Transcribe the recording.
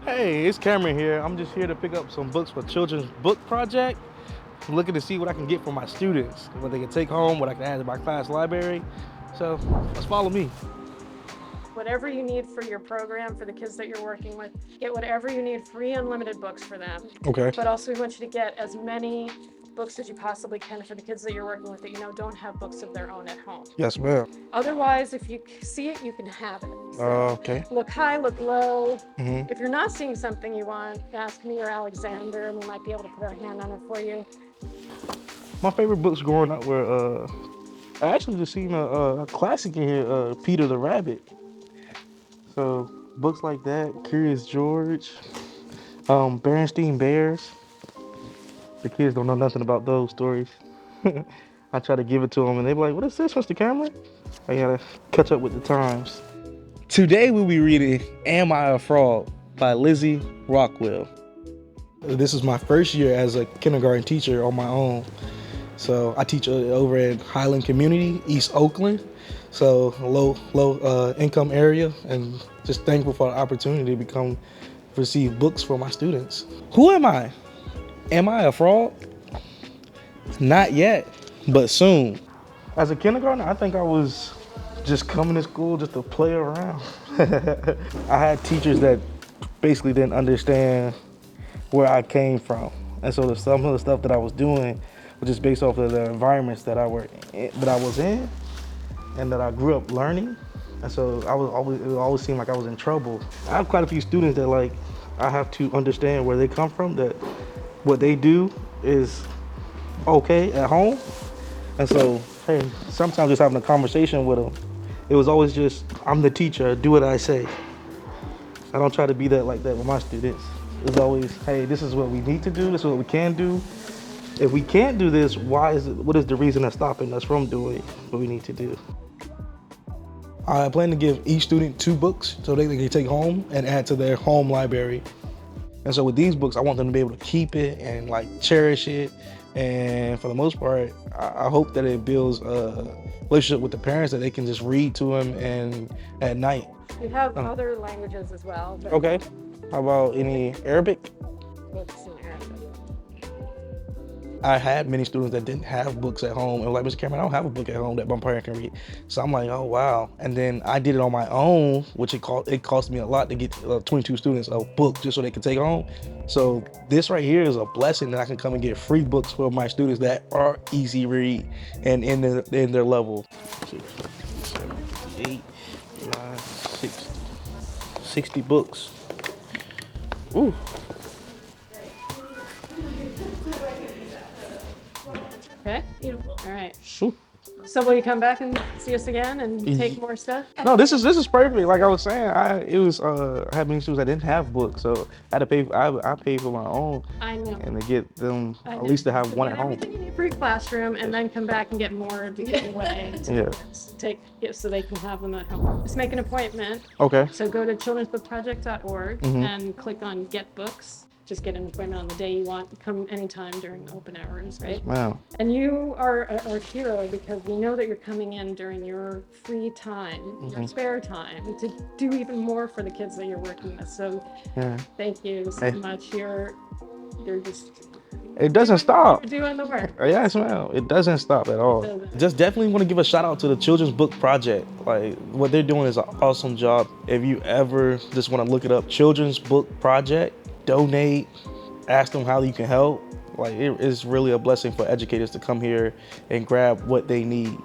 Hey, it's Cameron here. I'm just here to pick up some books for Children's Book Project. I'm looking to see what I can get for my students, what they can take home, what I can add to my class library. So let's follow me. Whatever you need for your program, for the kids that you're working with, get whatever you need, free unlimited books for them. Okay. But also we want you to get as many books as you possibly can for the kids that you're working with that you know don't have books of their own at home. Yes, ma'am. Otherwise, if you see it, you can have it. So Okay. look high, look low. Mm-hmm. If you're not seeing something you want, ask me or Alexander, and we might be able to put our hand on it for you. My favorite books growing up were, I actually just seen a classic in here, Peter the Rabbit. So books like that, Curious George, Berenstain Bears. The kids don't know nothing about those stories. I try to give it to them, and they be like, "What is this, Mr. Cameron?" I gotta catch up with the times. Today we'll be reading "Am I a Fraud" by Lizzie Rockwell. This is my first year as a kindergarten teacher on my own. So I teach over at Highland Community, East Oakland. So a low income area, and just thankful for the opportunity to receive books for my students. Who am I? Am I a fraud? Not yet, but soon. As a kindergartner, I think I was just coming to school just to play around. I had teachers that basically didn't understand where I came from. And so some of the stuff that I was doing was just based off of the environments that I was in and that I grew up learning. And so it always seemed like I was in trouble. I have quite a few students that I have to understand where they come from, that what they do is okay at home. And so, hey, sometimes just having a conversation with them, it was always just, I'm the teacher, do what I say. I don't try to be like that with my students. It's always, hey, this is what we need to do, this is what we can do. If we can't do this, what is the reason that's stopping us from doing what we need to do? I plan to give each student 2 books so they can take home and add to their home library. And so with these books, I want them to be able to keep it and cherish it. And for the most part, I hope that it builds a relationship with the parents, that they can just read to them and at night. We have other languages as well. But Okay. How about any Arabic? books in Arabic. I had many students that didn't have books at home and were like, Mr. Cameron, I don't have a book at home that my parent can read. So I'm like, oh wow. And then I did it on my own, which it cost me a lot to get 22 students a book just so they could take home. So this right here is a blessing that I can come and get free books for my students that are easy read and in their level. 6, 7, 8, 9, 60 books. Ooh. Okay, beautiful. All right. Ooh. So will you come back and see us again and take more stuff? No, this is perfect. Like I was saying, I had many students that didn't have books, so I had to pay. I paid for my own, I know. and to get them I at know. least to have one at Get home. everything in your free classroom, and then come back and get more to get away. Yeah. So they can have them at home. Just make an appointment. Okay. So go to childrensbookproject.org and click on Get Books. Just get an appointment on the day you want. Come anytime during open hours, right? Wow. And you are our hero because we know that you're coming in during your free time, your spare time, to do even more for the kids that you're working with. So Yeah. thank you so much. You're just It doesn't stop. doing the work. Yes, ma'am. It doesn't stop at all. Just definitely want to give a shout out to the Children's Book Project. Like what they're doing is an awesome job. If you ever just want to look it up, Children's Book Project, donate, ask them how you can help. Like it is really a blessing for educators to come here and grab what they need.